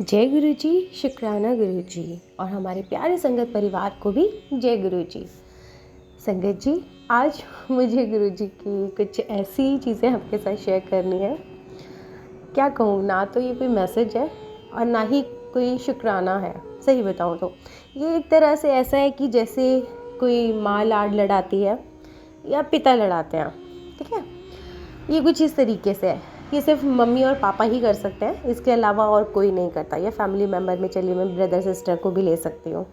जय गुरु जी, शुक्राना गुरु जी और हमारे प्यारे संगत परिवार को भी जय गुरु जी। संगत जी, आज मुझे गुरु जी की कुछ ऐसी चीज़ें आपके साथ शेयर करनी है। क्या कहूँ, ना तो ये कोई मैसेज है और ना ही कोई शुक्राना है। सही बताऊँ तो ये एक तरह से ऐसा है कि जैसे कोई माँ लाड लड़ाती है या पिता लड़ाते हैं। ठीक है, ये कुछ इस तरीके से है। ये सिर्फ मम्मी और पापा ही कर सकते हैं, इसके अलावा और कोई नहीं करता। या फैमिली मेम्बर में चलिए मैं ब्रदर सिस्टर को भी ले सकती हूँ,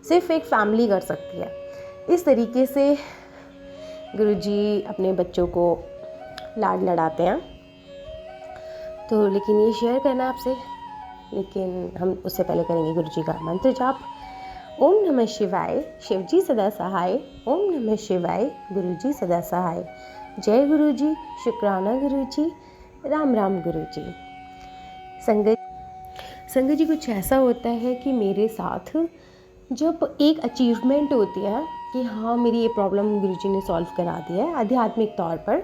सिर्फ एक फैमिली कर सकती है। इस तरीके से गुरुजी अपने बच्चों को लाड लड़ाते हैं। तो लेकिन ये शेयर करना आपसे, लेकिन हम उससे पहले करेंगे गुरुजी का मंत्र जाप। ओम नमः शिवाय, शिवजी सदा सहाय। ओम नमः शिवाय, गुरुजी सदा सहाय। जय गुरुजी, शुक्राना गुरुजी, राम राम गुरुजी। संगत जी, कुछ ऐसा होता है कि मेरे साथ जब एक अचीवमेंट होती है कि हाँ मेरी ये प्रॉब्लम गुरुजी ने सॉल्व करा दी है आध्यात्मिक तौर पर,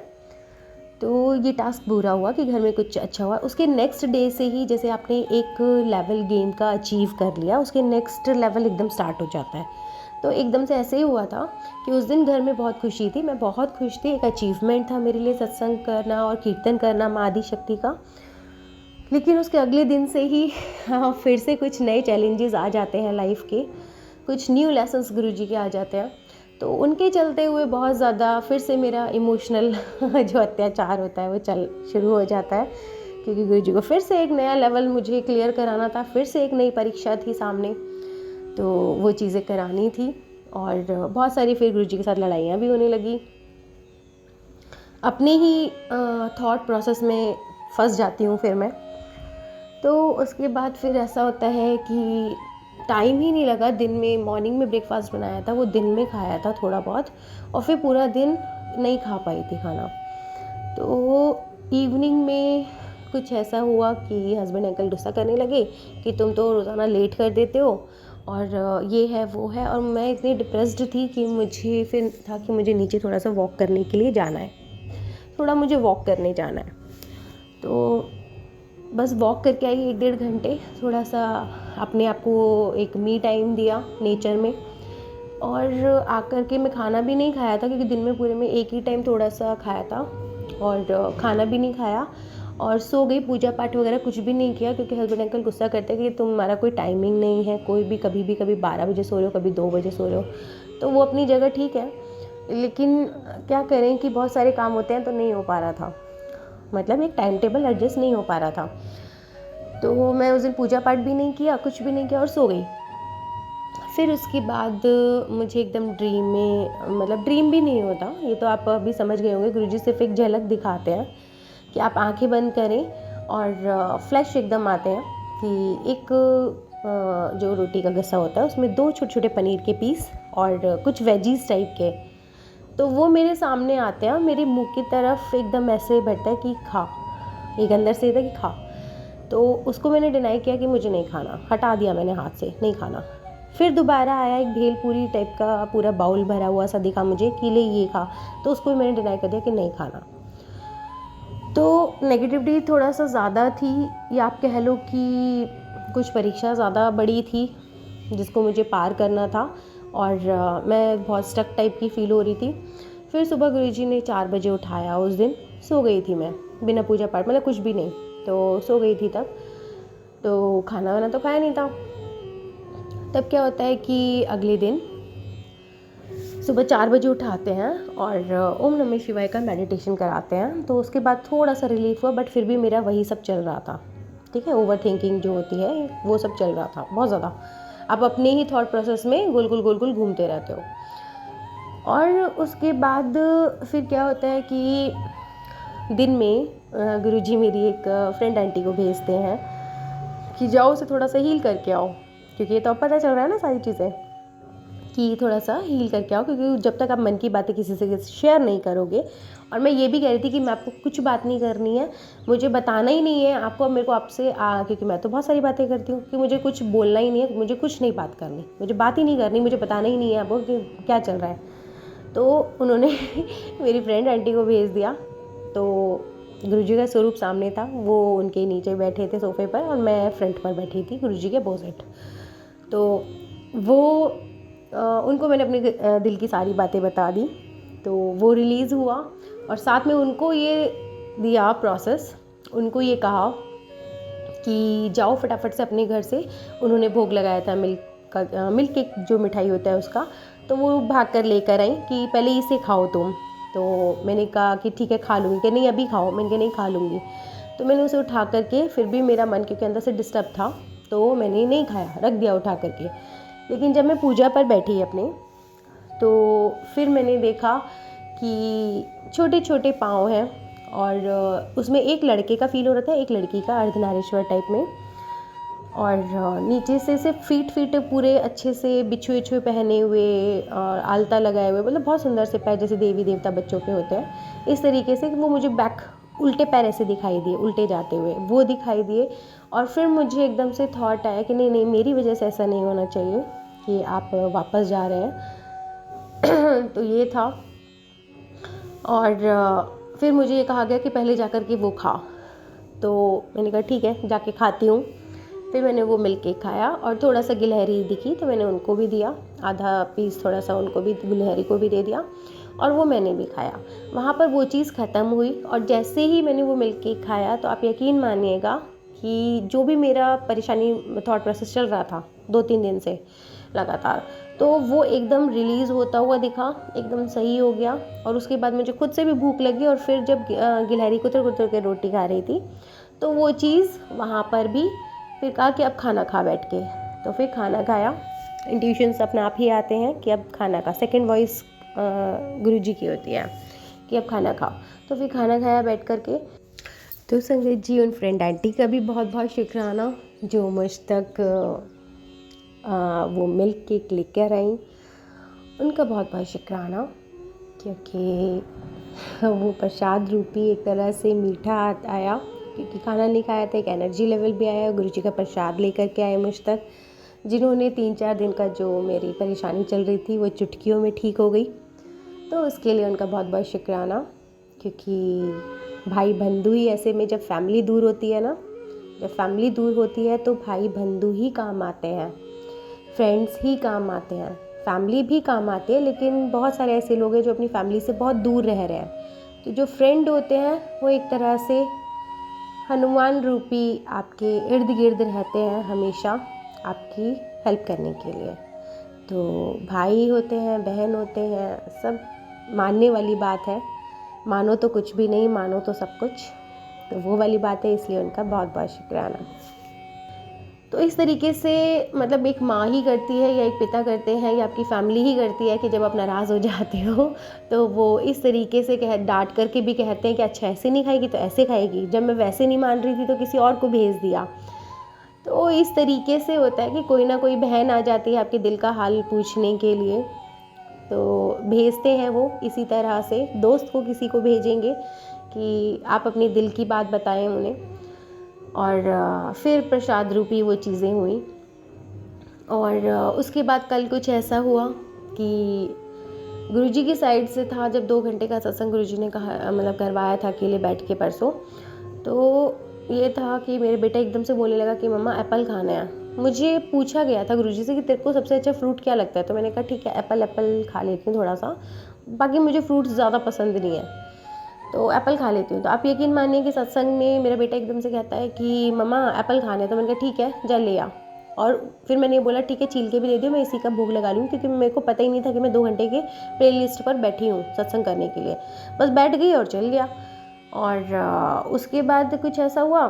तो ये टास्क पूरा हुआ कि घर में कुछ अच्छा हुआ, उसके नेक्स्ट डे से ही जैसे आपने एक लेवल गेम का अचीव कर लिया, उसके नेक्स्ट लेवल एकदम स्टार्ट हो जाता है। तो एकदम से ऐसे ही हुआ था कि उस दिन घर में बहुत खुशी थी, मैं बहुत खुश थी। एक अचीवमेंट था मेरे लिए सत्संग करना और कीर्तन करना माँ आदि शक्ति का। लेकिन उसके अगले दिन से ही हाँ फिर से कुछ नए चैलेंजेस आ जाते हैं लाइफ के, कुछ न्यू लेसन्स गुरुजी के आ जाते हैं। तो उनके चलते हुए बहुत ज़्यादा फिर से मेरा इमोशनल जो अत्याचार होता है वो चल शुरू हो जाता है, क्योंकि गुरुजी को फिर से एक नया लेवल मुझे क्लियर कराना था, फिर से एक नई परीक्षा थी सामने, तो वो चीज़ें करानी थी। और बहुत सारी फिर गुरुजी के साथ लड़ाइयाँ भी होने लगी। अपने ही थॉट प्रोसेस में फंस जाती हूँ फिर मैं। तो उसके बाद फिर ऐसा होता है कि टाइम ही नहीं लगा। दिन में मॉर्निंग में ब्रेकफास्ट बनाया था, वो दिन में खाया था थोड़ा बहुत, और फिर पूरा दिन नहीं खा पाई थी खाना। तो इवनिंग में कुछ ऐसा हुआ कि हस्बैंड अंकल गुस्सा करने लगे कि तुम तो रोज़ाना लेट कर देते हो और ये है वो है। और मैं इतनी डिप्रेस्ड थी कि मुझे फिर था कि मुझे नीचे थोड़ा सा वॉक करने के लिए जाना है, थोड़ा मुझे वॉक करने जाना है। तो बस वॉक करके आई 1-1.5 घंटे, थोड़ा सा अपने आप को एक मी टाइम दिया नेचर में। और आकर के मैं खाना भी नहीं खाया था, क्योंकि दिन में पूरे में एक ही टाइम थोड़ा सा खाया था और खाना भी नहीं खाया और सो गई। पूजा पाठ वगैरह कुछ भी नहीं किया, क्योंकि हस्बैंड अंकल गुस्सा करते हैं कि तुम्हारा कोई टाइमिंग नहीं है, कोई भी कभी 12 बजे सो रहे हो, कभी 2 बजे सो रहे हो। तो वो अपनी जगह ठीक है, लेकिन क्या करें कि बहुत सारे काम होते हैं तो नहीं हो पा रहा था, मतलब एक टाइम टेबल एडजस्ट नहीं हो पा रहा था। तो मैं उस दिन पूजा पाठ भी नहीं किया, कुछ भी नहीं किया और सो गई। फिर उसके बाद मुझे एकदम ड्रीम में, मतलब ड्रीम भी नहीं होता ये तो आप अभी समझ गए होंगे, गुरुजी सिर्फ एक झलक दिखाते हैं कि आप आंखें बंद करें और फ्लैश एकदम आते हैं कि एक जो रोटी का गस्सा होता है उसमें 2 छोटे-छोटे पनीर के पीस और कुछ वेजीज टाइप के, तो वो मेरे सामने आते हैं और मेरे मुंह की तरफ एकदम ऐसे बैठता है कि खा। एक अंदर से था कि खा। तो उसको मैंने डिनाई किया कि मुझे नहीं खाना, हटा दिया मैंने हाथ से, नहीं खाना। फिर दोबारा आया एक भेलपूरी टाइप का पूरा बाउल भरा हुआ सा दिखा मुझे कि ले ये खा, तो उसको भी मैंने डिनाई कर दिया कि नहीं खाना। तो नेगेटिविटी थोड़ा सा ज़्यादा थी, या आप कह लो कि कुछ परीक्षा ज़्यादा बड़ी थी जिसको मुझे पार करना था और मैं बहुत स्टक टाइप की फ़ील हो रही थी। फिर सुबह गुरुजी ने 4 बजे उठाया। उस दिन सो गई थी मैं बिना पूजा पाठ, मतलब कुछ भी नहीं, तो सो गई थी तब। तो खाना वाना तो खाया नहीं था। तब क्या होता है कि अगले दिन सुबह 4 बजे उठाते हैं और ओम नमः शिवाय का मेडिटेशन कराते हैं। तो उसके बाद थोड़ा सा रिलीफ हुआ, बट फिर भी मेरा वही सब चल रहा था। ठीक है, ओवर थिंकिंग जो होती है वो सब चल रहा था बहुत ज़्यादा। आप अपने ही थॉट प्रोसेस में गोल गोल घूमते रहते हो। और उसके बाद फिर क्या होता है कि दिन में गुरुजी मेरी एक फ्रेंड आंटी को भेजते हैं कि जाओ उसे थोड़ा सा हील करके आओ, क्योंकि ये तो अब पता चल रहा है ना सारी चीज़ें कि थोड़ा सा हील करके आओ, क्योंकि जब तक आप मन की बातें किसी से शेयर नहीं करोगे। और मैं ये भी कह रही थी कि मैं आपको कुछ बात नहीं करनी है, मुझे बताना ही नहीं है आपको, मेरे को आपसे क्योंकि मैं तो बहुत सारी बातें करती हूँ, कि मुझे कुछ बोलना ही नहीं है, मुझे कुछ नहीं बात करनी, मुझे बात ही नहीं करनी, मुझे बताना ही नहीं है आपको कि क्या चल रहा है। तो उन्होंने मेरी फ्रेंड आंटी को भेज दिया। तो गुरुजी का स्वरूप सामने था, वो उनके नीचे बैठे थे सोफ़े पर और मैं फ्रंट पर बैठी थी गुरुजी के अपोज़िट। तो वो उनको मैंने अपने दिल की सारी बातें बता दी, तो वो रिलीज़ हुआ और साथ में उनको ये दिया प्रोसेस, उनको ये कहा कि जाओ फटाफट से अपने घर से, उन्होंने भोग लगाया था मिल्क केक जो मिठाई होता है उसका, तो वो भाग कर लेकर आई कि पहले इसे खाओ तुम। तो मैंने कहा कि ठीक है खा लूँगी, कि नहीं अभी खाओ, मैंने कहा नहीं खा लूँगी। तो मैंने उसे उठा करके, फिर भी मेरा मन क्योंकि अंदर से डिस्टर्ब था, तो मैंने नहीं खाया, रख दिया उठा करके। लेकिन जब मैं पूजा पर बैठी अपने, तो फिर मैंने देखा कि छोटे छोटे पाँव हैं और उसमें एक लड़के का फील हो रहा था, एक लड़की का, अर्धनारीश्वर टाइप में। और नीचे से सिर्फ फीट पूरे अच्छे से बिछुए छुए पहने हुए और आलता लगाए हुए, मतलब बहुत सुंदर से पैर जैसे देवी देवता बच्चों के होते हैं, इस तरीके से कि वो मुझे बैक उल्टे पैर ऐसे दिखाई दिए, उल्टे जाते हुए वो दिखाई दिए। और फिर मुझे एकदम से थॉट आया कि नहीं नहीं, मेरी वजह से ऐसा नहीं होना चाहिए कि आप वापस जा रहे हैं। तो ये था। और फिर मुझे ये कहा गया कि पहले जा कर के वो खा। तो मैंने कहा ठीक है जाके खाती हूँ। फिर मैंने वो मिल्क केक खाया और थोड़ा सा गिलहरी दिखी तो मैंने उनको भी दिया, आधा पीस थोड़ा सा उनको भी, गिलहरी को भी दे दिया और वो मैंने भी खाया। वहाँ पर वो चीज़ ख़त्म हुई और जैसे ही मैंने वो मिल्क केक खाया तो आप यकीन मानिएगा कि जो भी मेरा परेशानी थॉट प्रोसेस चल रहा था 2-3 दिन से लगातार, तो वो एकदम रिलीज़ होता हुआ दिखा, एकदम सही हो गया। और उसके बाद मुझे खुद से भी भूख लगी और फिर जब गिलहरी कुतर कुतर के रोटी खा रही थी तो वो चीज़ वहाँ पर भी, फिर कहा कि अब खाना खा बैठ के। तो फिर खाना खाया, इंट्यूशंस अपने आप ही आते हैं कि अब खाना खा, सेकंड वॉइस गुरुजी की होती है कि अब खाना खाओ। तो फिर खाना खाया बैठ कर के। तो संगत जी, उन फ्रेंड आंटी का भी बहुत बहुत शुक्राना जो मुझ तक वो मिल्क केक लेकर आई, उनका बहुत बहुत शुक्राना, क्योंकि वो प्रसाद रूपी एक तरह से मीठा आया, क्योंकि खाना नहीं खाया था, एक एनर्जी लेवल भी आया, गुरुजी का प्रसाद लेकर के आए मुझ तक, जिन्होंने 3-4 दिन का जो मेरी परेशानी चल रही थी वो चुटकियों में ठीक हो गई। तो उसके लिए उनका बहुत बहुत शुक्राना, क्योंकि भाई बंधु ही ऐसे में, जब फैमिली दूर होती है ना, जब फैमिली दूर होती है तो भाई बंधु ही काम आते हैं, फ्रेंड्स ही काम आते हैं, फैमिली भी काम आती है, लेकिन बहुत सारे ऐसे लोग हैं जो अपनी फैमिली से बहुत दूर रह रहे हैं। तो जो फ्रेंड होते हैं वो एक तरह से हनुमान रूपी आपके इर्द गिर्द रहते हैं, हमेशा आपकी हेल्प करने के लिए। तो भाई होते हैं, बहन होते हैं, सब मानने वाली बात है, मानो तो कुछ भी नहीं, मानो तो सब कुछ, तो वो वाली बात है, इसलिए उनका बहुत बहुत शुक्राना। तो इस तरीके से मतलब एक माँ ही करती है या एक पिता करते हैं या आपकी फैमिली ही करती है कि जब आप नाराज़ हो जाते हो तो वो इस तरीके से डांट करके भी कहते हैं कि अच्छा ऐसे नहीं खाएगी तो ऐसे खाएगी, जब मैं वैसे नहीं मान रही थी तो किसी और को भेज दिया। तो इस तरीके से होता है कि कोई ना कोई बहन आ जाती है आपके दिल का हाल पूछने के लिए, तो भेजते हैं वो इसी तरह से, दोस्त को किसी को भेजेंगे कि आप अपने दिल की बात बताएं उन्हें। और फिर प्रसाद रूपी वो चीज़ें हुई। और उसके बाद कल कुछ ऐसा हुआ कि गुरुजी की साइड से था, जब 2 घंटे का सत्संग गुरुजी ने कहा, मतलब करवाया था अकेले बैठ के परसों, तो ये था कि मेरे बेटा एकदम से बोलने लगा कि मम्मा एप्पल खाना है। मुझे पूछा गया था गुरुजी से कि तेरे को सबसे अच्छा फ्रूट क्या लगता है, तो मैंने कहा ठीक है एप्पल खा लेती हूँ थोड़ा सा, बाकी मुझे फ्रूट्स ज़्यादा पसंद नहीं है, तो एप्पल खा लेती हूँ। तो आप यकीन मानिए कि सत्संग में मेरा बेटा एकदम से कहता है कि मम्मा एप्पल खाने, तो मैंने कहा ठीक है जा ले आ। और फिर मैंने ये बोला ठीक है छील के भी दे दियो, मैं इसी का भोग लगा लूँ, क्योंकि मेरे को पता ही नहीं था कि मैं 2 घंटे के प्ले लिस्ट पर बैठी हूँ सत्संग करने के लिए, बस बैठ गई और चल गया। और उसके बाद कुछ ऐसा हुआ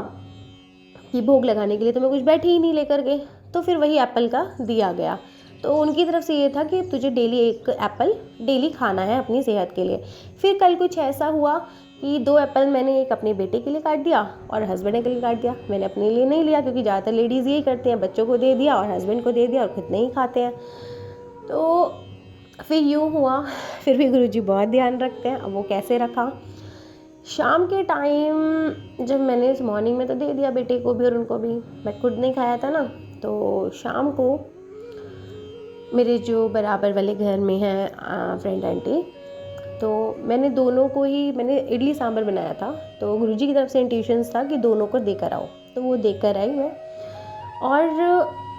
कि भोग लगाने के लिए तो मैं कुछ बैठी ही नहीं लेकर के, तो फिर वही एप्पल का दिया गया। तो उनकी तरफ से ये था कि तुझे डेली एक एप्पल डेली खाना है अपनी सेहत के लिए। फिर कल कुछ ऐसा हुआ कि 2 एप्पल मैंने एक अपने बेटे के लिए काट दिया और हस्बैंड के लिए काट दिया, मैंने अपने लिए नहीं लिया, क्योंकि ज़्यादातर लेडीज़ यही करते हैं, बच्चों को दे दिया और हस्बैंड को दे दिया और खुद नहीं खाते हैं। तो फिर यूँ हुआ, फिर भी गुरुजी बहुत ध्यान रखते हैं। अब वो कैसे रखा, शाम के टाइम जब मैंने मॉर्निंग में तो दे दिया बेटे को भी और उनको भी, मैं खुद नहीं खाया था ना, तो शाम को मेरे जो बराबर वाले घर में हैं फ्रेंड आंटी, तो मैंने इडली सांभर बनाया था, तो गुरुजी की तरफ से इंट्यूशंस था कि दोनों को देकर आओ, तो वो देकर आई मैं। और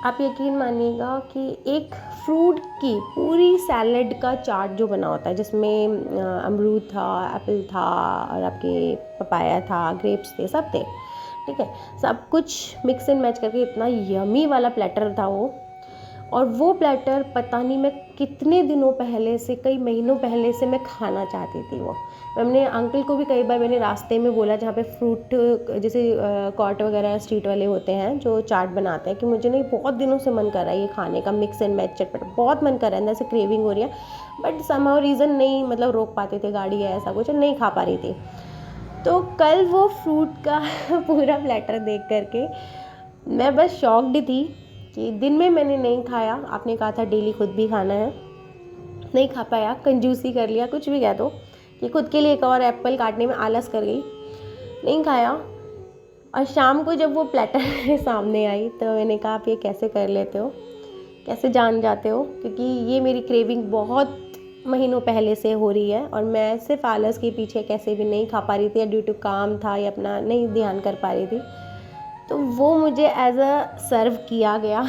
आप यकीन मानिएगा कि एक फ्रूट की पूरी सैलेड का चाट जो बना होता है, जिसमें अमरूद था, एप्पल था और आपके पपाया था, ग्रेप्स थे, सब थे, ठीक है, सब कुछ मिक्स एंड मैच करके इतना यमी वाला प्लेटर था वो। और वो प्लेटर पता नहीं मैं कितने दिनों पहले से, कई महीनों पहले से मैं खाना चाहती थी वो। मैंने अंकल को भी कई बार मैंने रास्ते में बोला, जहाँ पे फ्रूट जैसे कॉर्ट वगैरह स्ट्रीट वाले होते हैं जो चाट बनाते हैं, कि मुझे नहीं बहुत दिनों से मन कर रहा है ये खाने का, मिक्स एंड मैच चटपट बहुत मन कर रहा है, अंदर से क्रेविंग हो रही है, बट समहाउ रीज़न नहीं, मतलब रोक पाते थे, गाड़ी या ऐसा कुछ नहीं खा पा रही थी। तो कल वो फ्रूट का पूरा प्लेटर देख करके मैं बस शॉक्ड थी कि दिन में मैंने नहीं खाया, आपने कहा था डेली खुद भी खाना है, नहीं खा पाया, कंजूसी कर लिया, कुछ भी कह दो, कि खुद के लिए एक और एप्पल काटने में आलस कर गई, नहीं खाया। और शाम को जब वो प्लेटर मेरे सामने आई तो मैंने कहा आप ये कैसे कर लेते हो, कैसे जान जाते हो, क्योंकि ये मेरी क्रेविंग बहुत महीनों पहले से हो रही है और मैं सिर्फ आलस के पीछे कैसे भी नहीं खा पा रही थी, या ड्यू टू काम था या अपना नहीं ध्यान कर पा रही थी। तो वो मुझे एज अ सर्व किया गया।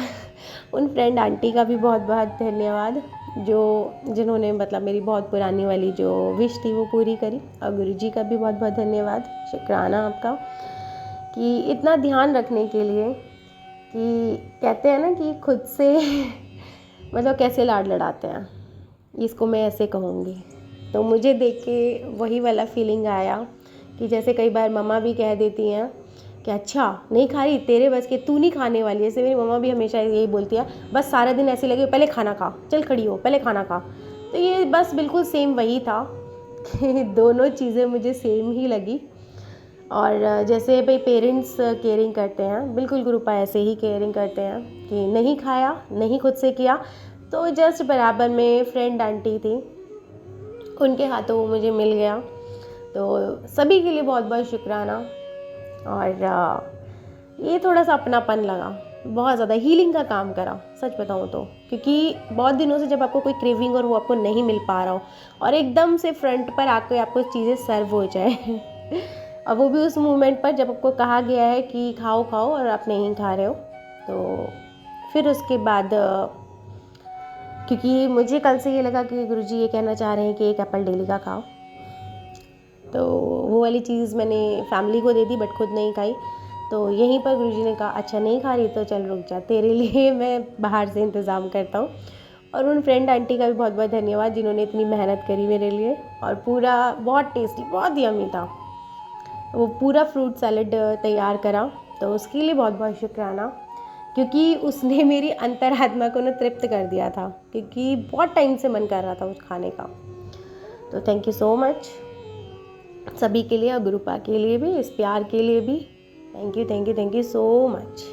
उन फ्रेंड आंटी का भी बहुत बहुत धन्यवाद, जिन्होंने मतलब मेरी बहुत पुरानी वाली जो विश थी वो पूरी करी। और गुरुजी का भी बहुत बहुत धन्यवाद, शुक्राना आपका, कि इतना ध्यान रखने के लिए, कि कहते हैं ना कि खुद से मतलब कैसे लाड लड़ाते हैं, इसको मैं ऐसे कहूँगी। तो मुझे देख के वही वाला फीलिंग आया कि जैसे कई बार मम्मा भी कह देती हैं कि अच्छा नहीं खा रही, तेरे बस के, तू नहीं खाने वाली। जैसे मेरी मम्मा भी हमेशा यही बोलती है, बस सारा दिन ऐसे लगे पहले खाना खा, चल खड़ी हो पहले खाना खा। तो ये बस बिल्कुल सेम वही था कि दोनों चीज़ें मुझे सेम ही लगी। और जैसे भाई पेरेंट्स केयरिंग करते हैं, बिल्कुल गुरुपा ऐसे ही केयरिंग करते हैं कि नहीं खाया, नहीं खुद से किया, तो जस्ट बराबर में फ्रेंड आंटी थी, उनके हाथों वो मुझे मिल गया। तो सभी के लिए बहुत बहुत शुक्राना। और ये थोड़ा सा अपनापन लगा, बहुत ज़्यादा हीलिंग का काम करा, सच बताऊँ तो, क्योंकि बहुत दिनों से जब आपको कोई क्रेविंग और वो आपको नहीं मिल पा रहा हो और एकदम से फ्रंट पर आकर आपको चीज़ें सर्व हो जाए और वो भी उस मोमेंट पर जब आपको कहा गया है कि खाओ खाओ और आप नहीं खा रहे हो, तो फिर उसके बाद क्योंकि मुझे कल से ये लगा कि गुरुजी ये कहना चाह रहे हैं कि एक एप्पल डेली का खाओ, तो वो वाली चीज़ मैंने फैमिली को दे दी बट खुद नहीं खाई। तो यहीं पर गुरुजी ने कहा अच्छा नहीं खा रही तो चल रुक जा, तेरे लिए मैं बाहर से इंतज़ाम करता हूँ। और उन फ्रेंड आंटी का भी बहुत बहुत धन्यवाद जिन्होंने इतनी मेहनत करी मेरे लिए, और पूरा बहुत टेस्टी, बहुत यम्मी था, वो पूरा फ्रूट सैलेड तैयार करा, तो उसके लिए बहुत बहुत शुक्राना, क्योंकि उसने मेरी अंतरात्मा को ना तृप्त कर दिया था, क्योंकि बहुत टाइम से मन कर रहा था उस खाने का। तो थैंक यू सो मच सभी के लिए, और गुरुपा के लिए भी, इस प्यार के लिए भी, थैंक यू सो मच।